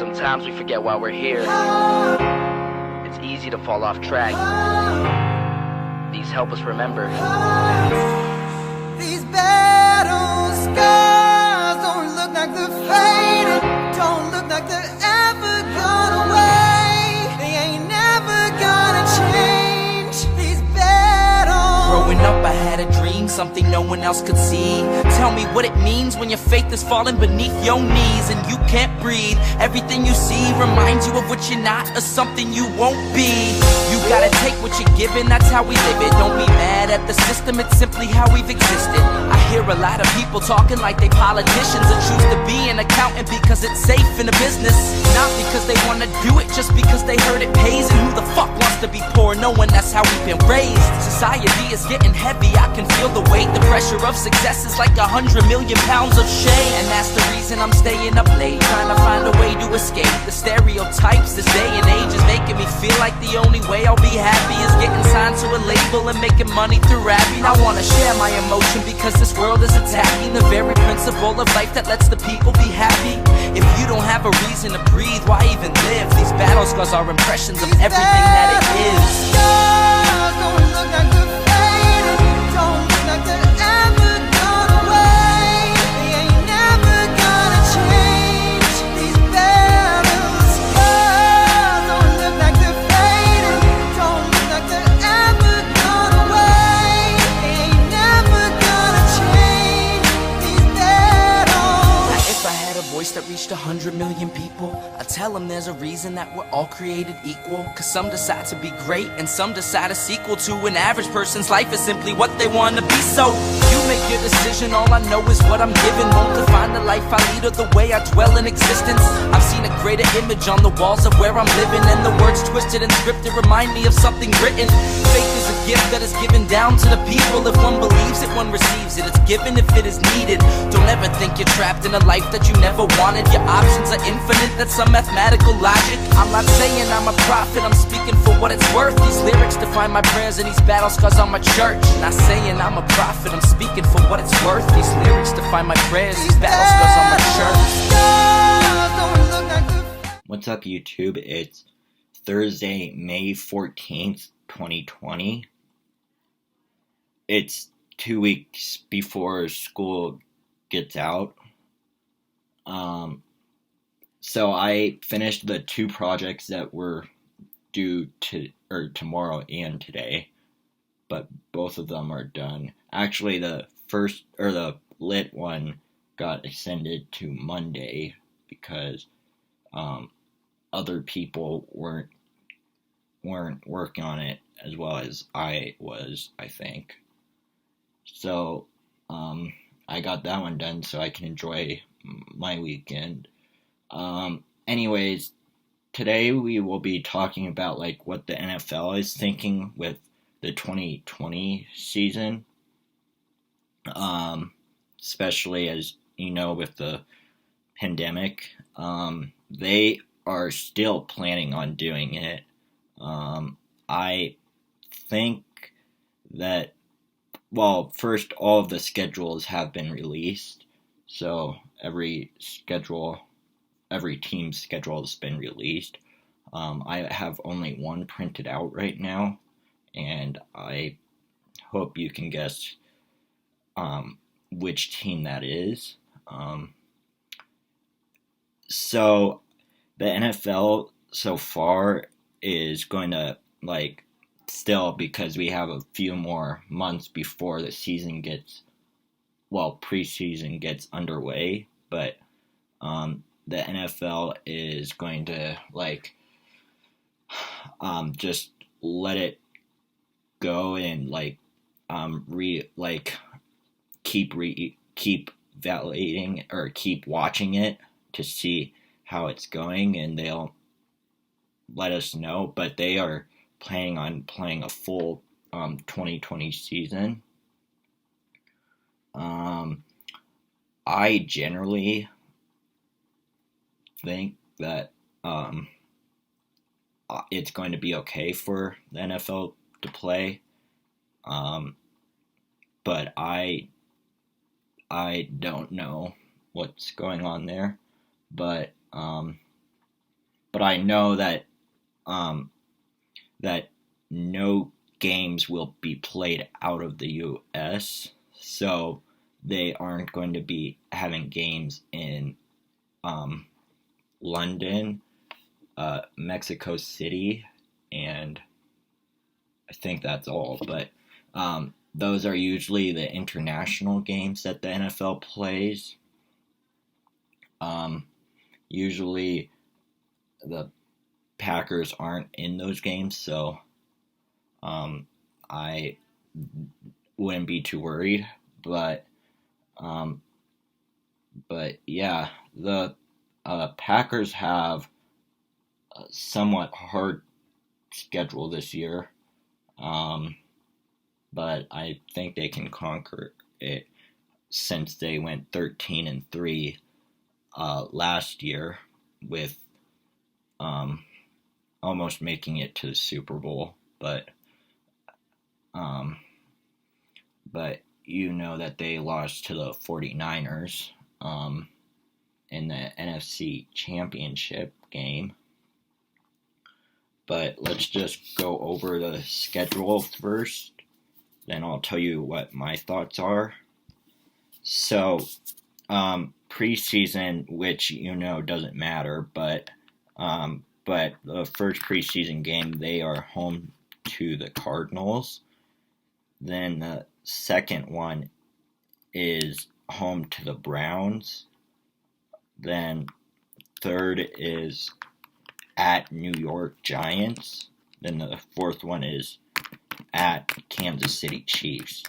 Sometimes we forget why we're here. It's easy to fall off track. These help us remember. These battle scars don't look like they're fading, don't look like they're ever gone away. They ain't never gonna change. These battles. Growing up I had a dream, something no one else could see. Tell me what it means when your faith is falling beneath your knees and you can't breathe. Everything you see reminds you of what you're not or something you won't be. You gotta take what you're given, that's how we live it. Don't be mad at the system, it's simply how we've existed. I hear a lot of people talking like they politicians and choose to be an accountant because it's safe in the business. Not because they wanna do it, just because they heard it pays. And who the fuck wants to be poor knowing that's how we've been raised? Society is getting heavy, I can feel the weight. The pressure of success is like 100 million pounds of shame. And that's the reason I'm staying up late, trying to find a way to escape the stereotypes this day and age is making me feel like the only way I'll be happy is getting signed to a label and making money through rapping. I wanna share my emotion because this world is attacking the very principle of life that lets the people be happy. If you don't have a reason to breathe, why even live? These battle scars are impressions of everything that it is. Scars don't look like they're fading, don't look like they're ever gone away. They ain't never gonna change. These battle scars don't look like they're fading, don't look like they're ever gone away. They ain't never gonna change. These battles. Now if I had a voice that reached 100 million people, I'd tell them there's a reason that we're all created equal. Cause some decide to be great and some decide a sequel to an average person's life is simply what they want to be. So you make your decision, all I know is what I'm given. Won't define the life I lead or the way I dwell in existence. I've seen a greater image on the walls of where I'm living, and the words twisted and scripted remind me of something written. Faith is a gift that is given down to the people. If one believes it, one receives it. It's given if it is needed. Don't ever think you're trapped in a life that you never wanted. Your options are infinite, that's some mathematical logic. I'm not saying I'm a prophet, I'm speaking for what it's worth. These lyrics define my prayers and these battle scars on my church. Not saying I'm a prophet, I'm speaking for what it's worth. These lyrics define my prayers, these battle scars on my church. What's up, YouTube? It's Thursday, May 14th, 2020. It's 2 weeks before school gets out. So I finished the 2 projects that were due tomorrow and today, but both of them are done. Actually, the lit one got extended to Monday because other people weren't working on it as well as I was, I think. So I got that one done so I can enjoy my weekend. Anyways, today we will be talking about like what the NFL is thinking with the 2020 season. Especially as you know, with the pandemic, they are still planning on doing it. I think that, well, first, all of the schedules have been released, so every team's schedule has been released. I have only one printed out right now, and I hope you can guess which team that is. So the NFL so far is going to, like, still, because we have a few more months before the season preseason gets underway, but the NFL is going to just let it go and keep validating or keep watching it to see how it's going, and they'll let us know. But they are planning on playing a full 2020 season. I generally think that it's going to be okay for the NFL to play, but I don't know what's going on there. But but I know that that no games will be played out of the U.S., so they aren't going to be having games in London, Mexico City, and I think that's all. But those are usually the international games that the NFL plays. Usually the Packers aren't in those games, so I wouldn't be too worried. But yeah, the Packers have a somewhat hard schedule this year, but I think they can conquer it since they went 13-3 last year with almost making it to the Super Bowl, but you know that they lost to the 49ers in the NFC Championship game. But let's just go over the schedule first, then I'll tell you what my thoughts are. So, preseason, which you know doesn't matter, but the first preseason game, they are home to the Cardinals. Then the second one is home to the Browns. Then third is at New York Giants. Then the fourth one is at Kansas City Chiefs.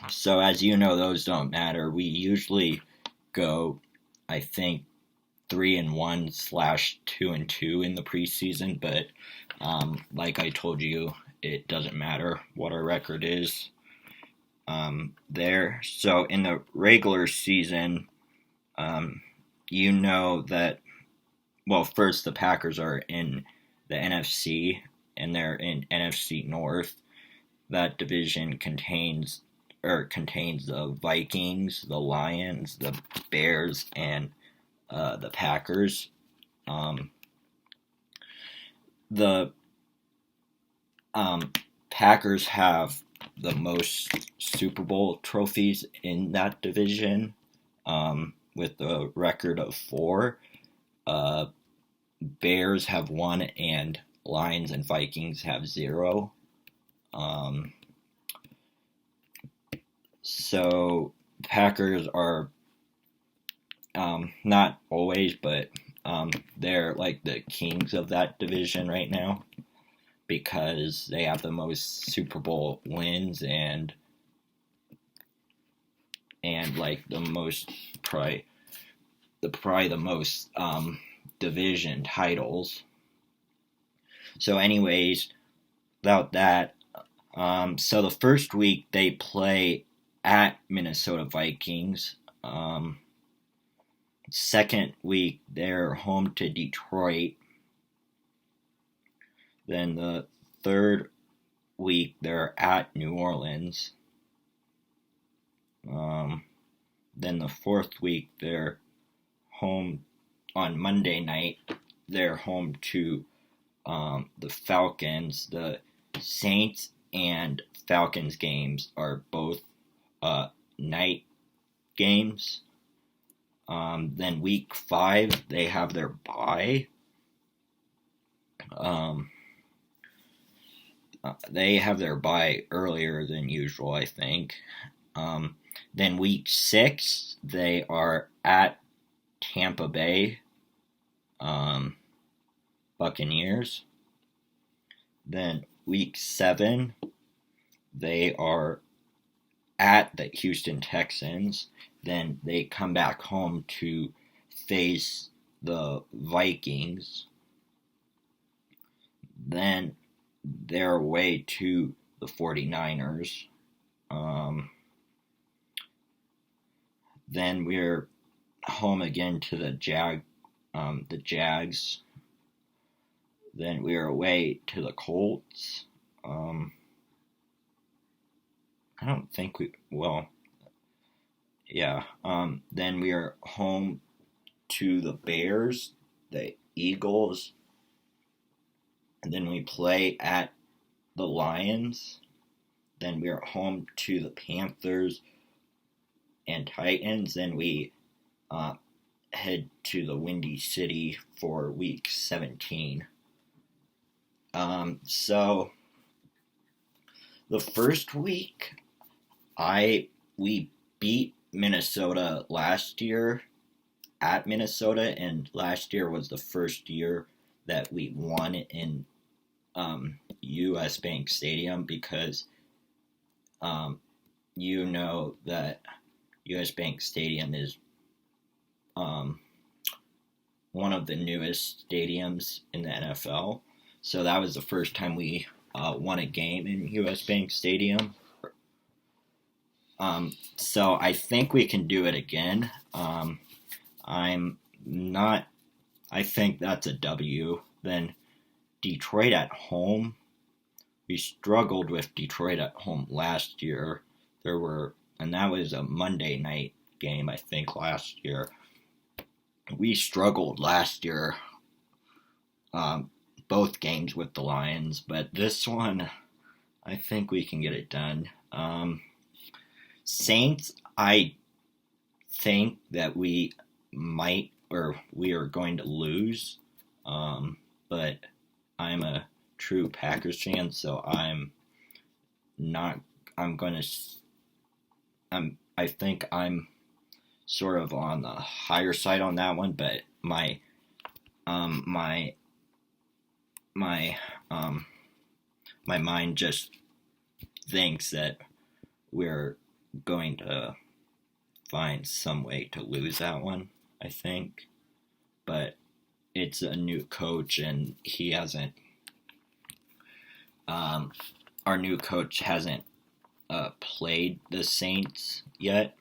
So as you know, those don't matter. We usually go, I think, 3-1/2-2 in the preseason, but like I told you, it doesn't matter what our record is there. So in the regular season, you know that, well, first the Packers are in the NFC, and they're in NFC North. That division contains the Vikings, the Lions, the Bears, and the Packers. The Packers have the most Super Bowl trophies in that division, with a record of 4. Bears have 1, and Lions and Vikings have 0. So Packers are not always, but they're like the kings of that division right now because they have the most Super Bowl wins and like the most probably the most division titles. So anyways, without that, so the first week they play at Minnesota Vikings. Second week they're home to Detroit. Then the third week they're at New Orleans. Then the fourth week they're home on Monday night. They're home to the Falcons. The Saints and Falcons games are both night games. Then week 5 they have their bye. They have their bye earlier than usual, I think. Then week 6 they are at Tampa Bay Buccaneers. Then week 7 they are at the Houston Texans. Then they come back home to face the Vikings. Then they're away to the 49ers. Then we're home again to the Jags. Then we're away to the Colts. I don't think yeah. Then we are home to the Bears. the Eagles. And then we play at the Lions. Then we are home to the Panthers and Titans. Then we head to the Windy City for week 17. So the first week, we beat Minnesota last year at Minnesota, and last year was the first year that we won in U.S. Bank Stadium, because you know that U.S. Bank Stadium is one of the newest stadiums in the NFL. So that was the first time we won a game in U.S. Bank Stadium. So I think we can do it again. I think that's a W. Then Detroit at home. We struggled with Detroit at home last year. And that was a Monday night game, I think, last year. We struggled last year, both games with the Lions, but this one, I think we can get it done. Saints, I think that we are going to lose, but I'm a true Packers fan, so I think I'm sort of on the higher side on that one, but my mind just thinks that we're going to find some way to lose that one, I think. But it's a new coach, and he hasn't our new coach hasn't played the Saints yet.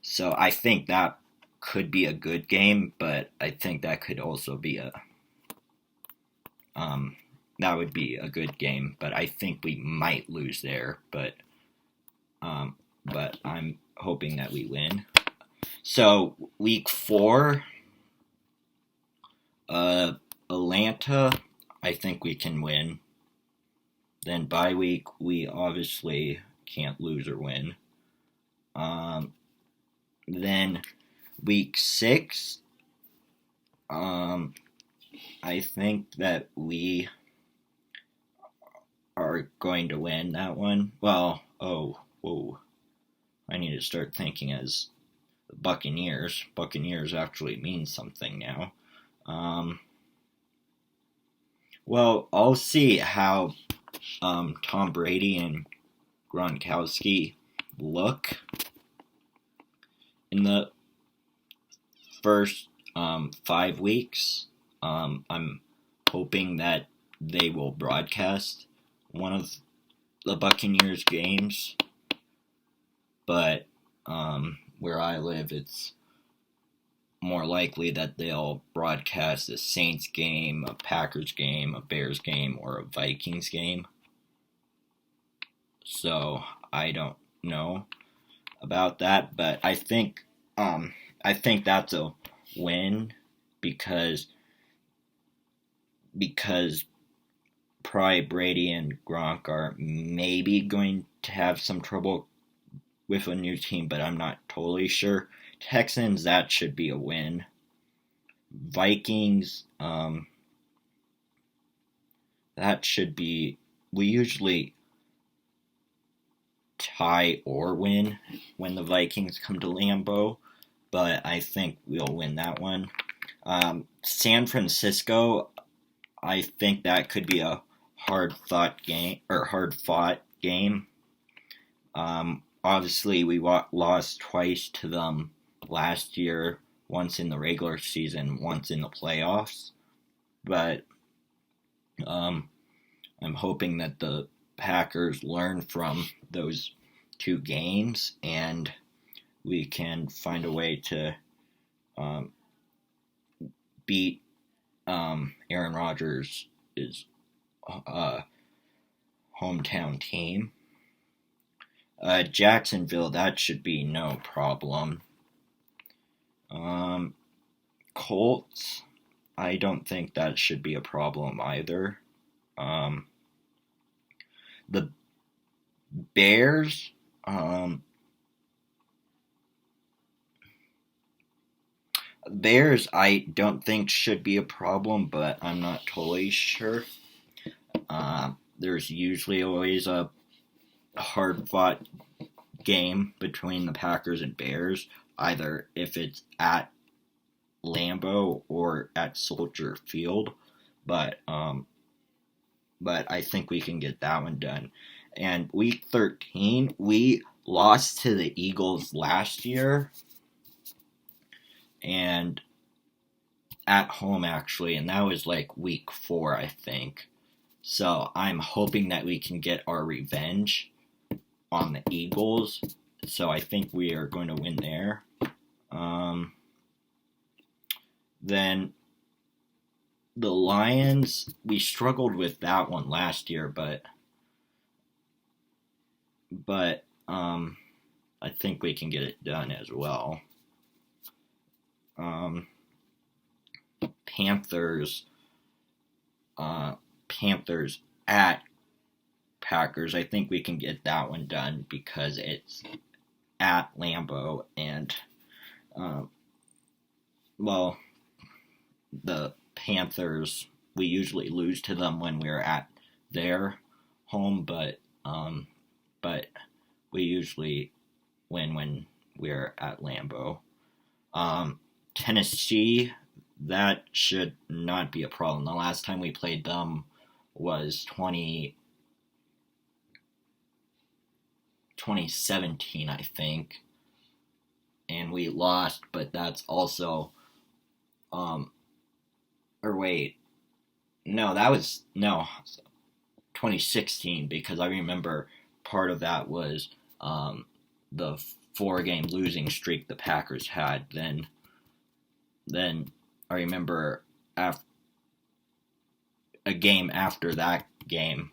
So I think that could be a good game, but I think that could also be that would be a good game, but I think we might lose there, but I'm hoping that we win. So week 4, Atlanta, I think we can win. Then bye week, we obviously can't lose or win. Then week 6, I think that we are going to win that one. Well, I need to start thinking as the Buccaneers. Buccaneers actually means something now. Well, I'll see how Tom Brady and Gronkowski look in the first 5 weeks. I'm hoping that they will broadcast one of the Buccaneers games, but where I live, it's more likely that they'll broadcast a Saints game, a Packers game, a Bears game, or a Vikings game. So I don't know about that, but I think that's a win because probably Brady and Gronk are maybe going to have some trouble with a new team, but I'm not totally sure. Texans, that should be a win. Vikings, that should be, we usually tie or win when the Vikings come to Lambeau, but I think we'll win that one. San Francisco, I think that could be a hard-fought game. Obviously, we lost twice to them last year, once in the regular season, once in the playoffs. But I'm hoping that the Packers learn from those 2 games and we can find a way to beat Aaron Rodgers' hometown team. Jacksonville, that should be no problem. Colts, I don't think that should be a problem either. The Bears, I don't think should be a problem, but I'm not totally sure. There's usually always a hard-fought game between the Packers and Bears, either if it's at Lambeau or at Soldier Field, but I think we can get that one done. And week 13, we lost to the Eagles last year, and at home actually, and that was like week 4, I think. So I'm hoping that we can get our revenge on the Eagles. So I think we are going to win there. Then the Lions, we struggled with that one last year, but I think we can get it done as well. Panthers at Packers, I think we can get that one done because it's at Lambeau, and the Panthers, we usually lose to them when we're at their home, but we usually win when we're at Lambeau. Tennessee, that should not be a problem. The last time we played them was 2017, I think, and we lost, but that's also, 2016, because I remember part of that was the 4-game losing streak the Packers had. Then I remember a game after that game,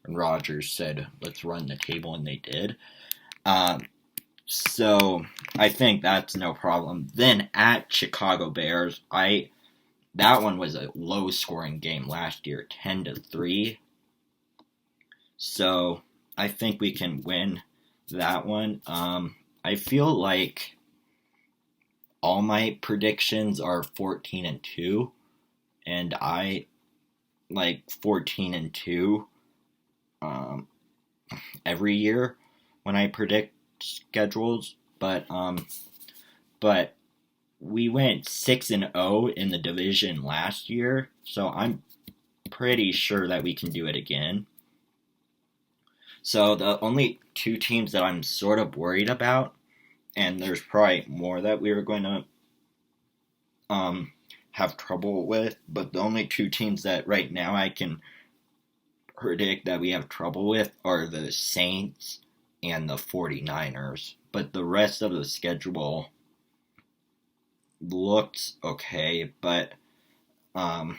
and Rodgers said, "Let's run the table," and they did. So I think that's no problem. Then at Chicago Bears, that one was a low-scoring game last year, 10-3. So I think we can win that one. I feel like all my predictions are 14-2, and I like 14-2 every year when I predict schedules, but we went 6-0 in the division last year, so I'm pretty sure that we can do it again. So the only 2 teams that I'm sort of worried about, and there's probably more that we are going to have trouble with, but the only 2 teams that right now I can predict that we have trouble with are the Saints and the 49ers. But the rest of the schedule looks okay, but I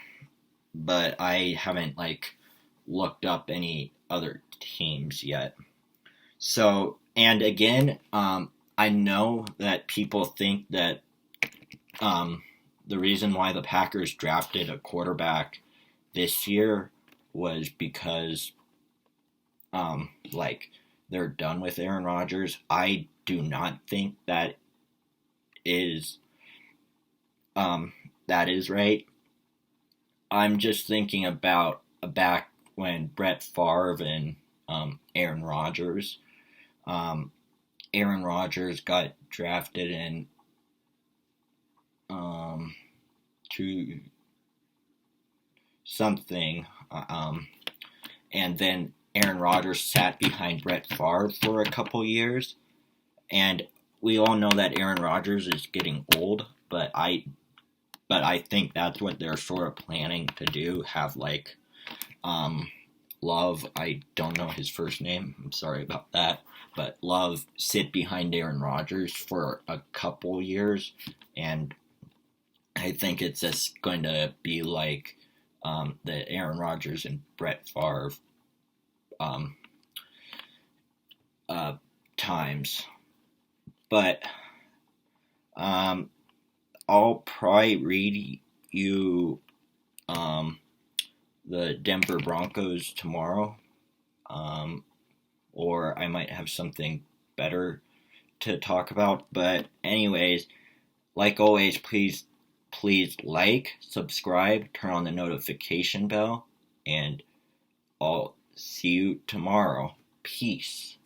haven't looked up any other teams yet. So, and again, I know that people think that the reason why the Packers drafted a quarterback this year was because they're done with Aaron Rodgers. I do not think that is right. I'm just thinking about back when Brett Favre and Aaron Rodgers. Aaron Rodgers got drafted in to something, and then Aaron Rodgers sat behind Brett Favre for a couple years, and we all know that Aaron Rodgers is getting old, but I think that's what they're sort of planning to do, have Love, I don't know his first name, I'm sorry about that, but Love sit behind Aaron Rodgers for a couple years, and I think it's just going to be like the Aaron Rodgers and Brett Favre times. But I'll probably read you the Denver Broncos tomorrow, or I might have something better to talk about. But anyways, like always, please like, subscribe, turn on the notification bell, and I'll see you tomorrow. Peace.